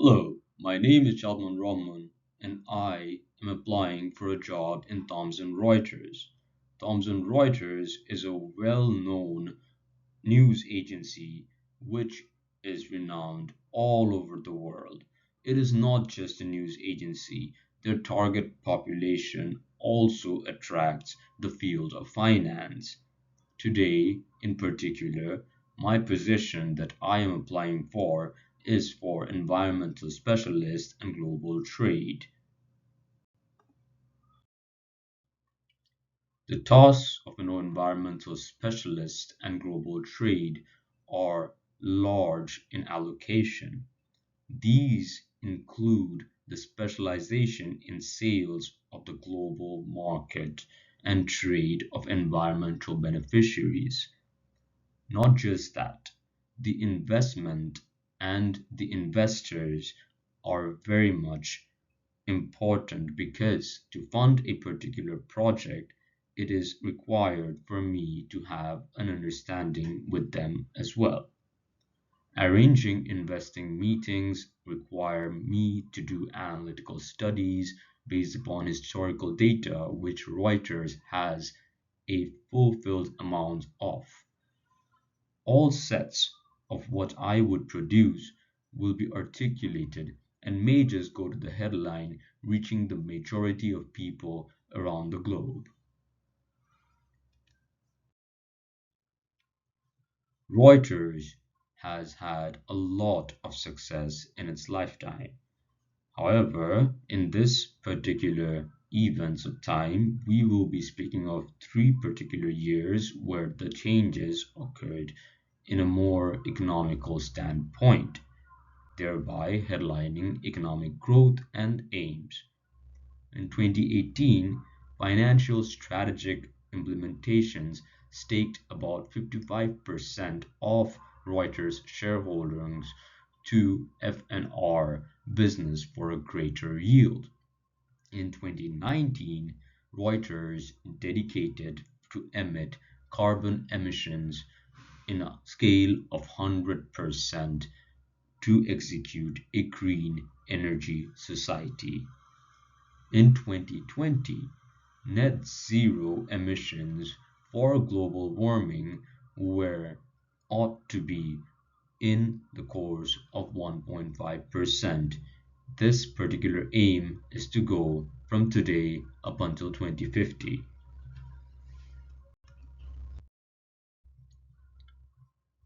Hello, my name is Shalman Rahman and I am applying for a job in Thomson Reuters. Thomson Reuters is a well known news agency which is renowned all over the world. It is not just a news agency, their target population also attracts the field of finance. Today, in particular, my position that I am applying for is for environmental specialist and global trade. The tasks of an environmental specialist and global trade are large in allocation. These include the specialization in sales of the global market and trade of environmental beneficiaries. Not just that, the investment and the investors are very much important because to fund a particular project, it is required for me to have an understanding with them as well. Arranging investing meetings require me to do analytical studies based upon historical data which Reuters has a fulfilled amount of. All sets of what I would produce will be articulated and may just go to the headline, reaching the majority of people around the globe. Reuters has had a lot of success in its lifetime. However, in this particular events of time, we will be speaking of three particular years where the changes occurred in a more economical standpoint, thereby headlining economic growth and aims. In 2018, financial strategic implementations staked about 55% of Reuters shareholdings to F&R business for a greater yield. In 2019, Reuters dedicated to emit carbon emissions in a scale of 100% to execute a green energy society. In 2020, net zero emissions for global warming were ought to be in the course of 1.5%. This particular aim is to go from today up until 2050.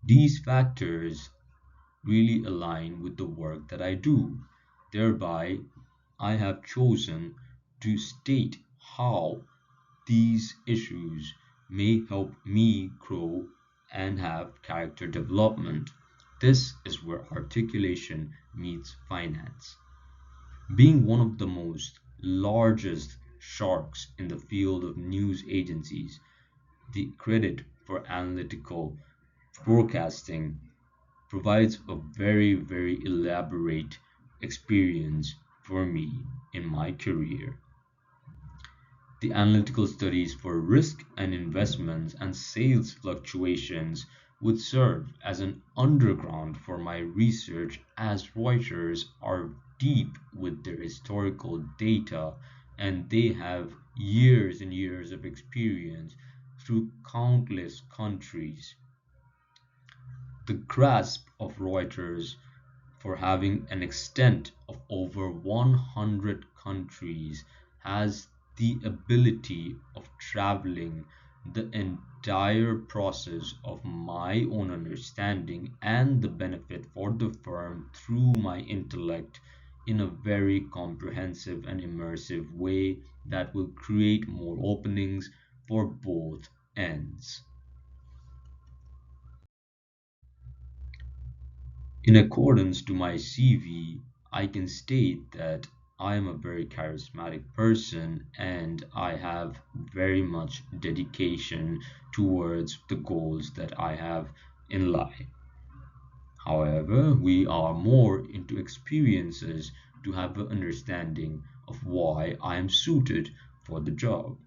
These factors really align with the work that I do. Thereby, I have chosen to state how these issues may help me grow and have character development. This is where articulation meets finance. Being one of the most largest sharks in the field of news agencies, the credit for analytical forecasting provides a very, very elaborate experience for me in my career. The analytical studies for risk and investments and sales fluctuations would serve as an underground for my research as writers are deep with their historical data and they have years and years of experience through countless countries. The grasp of Reuters for having an extent of over 100 countries has the ability of traveling the entire process of my own understanding and the benefit for the firm through my intellect in a very comprehensive and immersive way that will create more openings for both ends. In accordance to my CV, I can state that I am a very charismatic person and I have very much dedication towards the goals that I have in life. However, we are more into experiences to have an understanding of why I am suited for the job.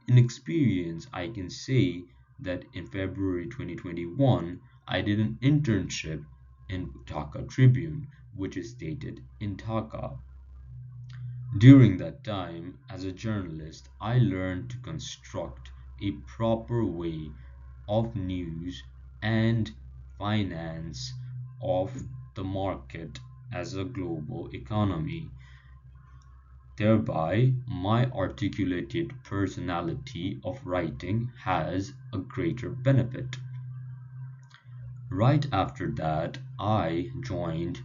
In experience, I can say that in February 2021, I did an internship in Dhaka Tribune, which is stated in Dhaka. During that time, as a journalist, I learned to construct a proper way of news and finance of the market as a global economy. Thereby, my articulated personality of writing has a greater benefit. Right after that, I joined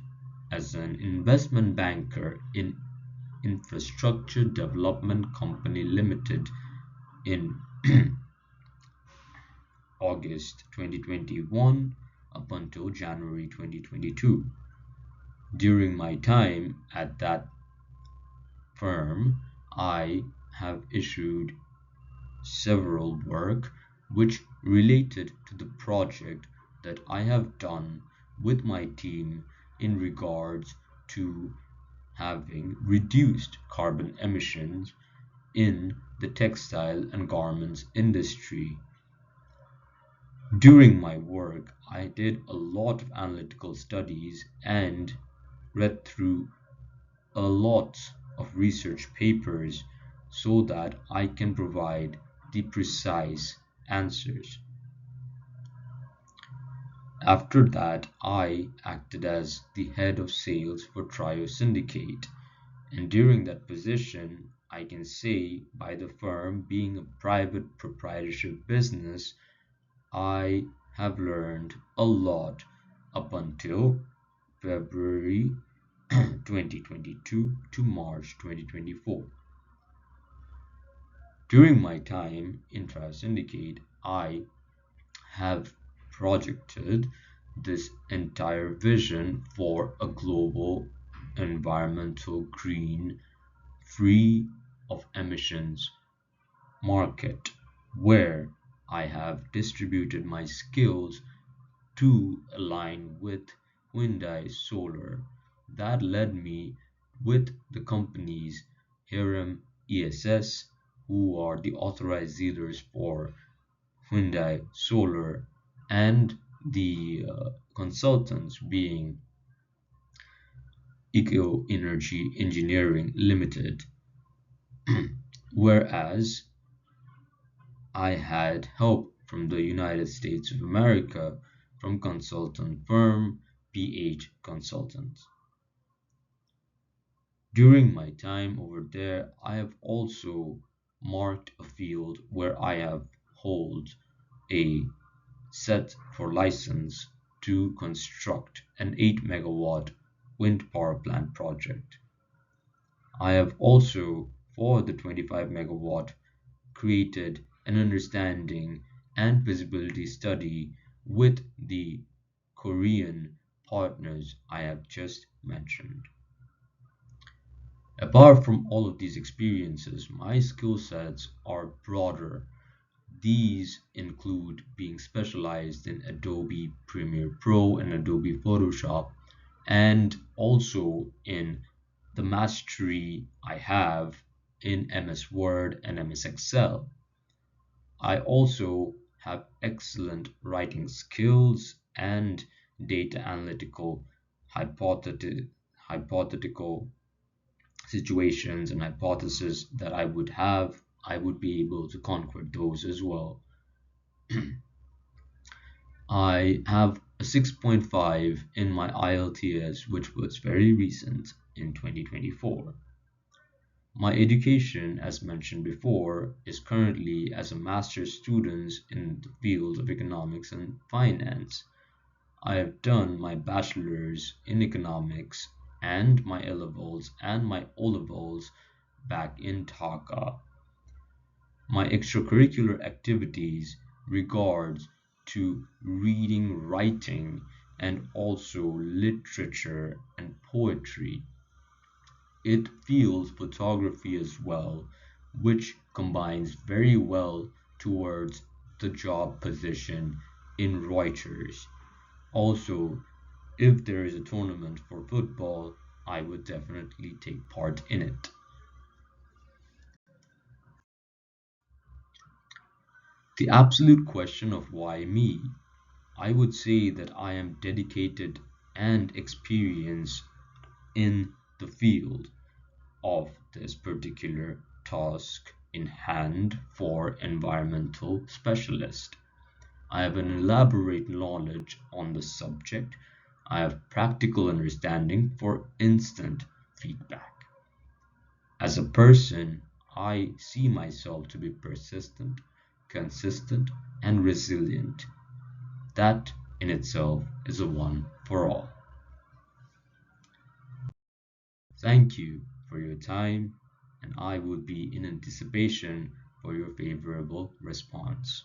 as an investment banker in Infrastructure Development Company Limited in August 2021 up until January 2022. During my time at that firm, I have issued several work which related to the project that I have done with my team in regards to having reduced carbon emissions in the textile and garments industry. During my work, I did a lot of analytical studies and read through a lot of research papers so that I can provide the precise answers. After that, I acted as the head of sales for Trio Syndicate, and during that position, I can say by the firm being a private proprietorship business, I have learned a lot up until February 2022 to March 2024. During my time in Trio Syndicate, I have projected this entire vision for a global environmental green free of emissions market where I have distributed my skills to align with Hyundai Solar. That led me with the companies Hiram ESS, who are the authorized dealers for Hyundai Solar, and the consultants being Eco Energy Engineering Limited, whereas I had help from the United States of America from consultant firm PH Consultants. During my time over there, I have also marked a field where I have hold a set for license to construct an 8 megawatt wind power plant project. I have also, for the 25 megawatt, created an understanding and feasibility study with the Korean partners I have just mentioned. Apart from all of these experiences, my skill sets are broader. These include being specialized in Adobe Premiere Pro and Adobe Photoshop, and also in the mastery I have in MS Word and MS Excel. I also have excellent writing skills and data analytical hypothetical situations and hypotheses that I would have, I would be able to conquer those as well. I have a 6.5 in my IELTS, which was very recent in 2024. My education, as mentioned before, is currently as a master's student in the field of economics and finance. I have done my bachelor's in economics and my A-levels and my O-levels back in Dhaka. My extracurricular activities regards to reading, writing, and also literature and poetry. It feels photography as well, which combines very well towards the job position in Reuters. Also, if there is a tournament for football, I would definitely take part in it. The absolute question of why me, I would say that I am dedicated and experienced in the field of this particular task in hand for environmental specialist. I have an elaborate knowledge on the subject. I have practical understanding for instant feedback. As a person, I see myself to be persistent, consistent, and resilient. That in itself is a one for all. Thank you for your time, and I would be in anticipation for your favorable response.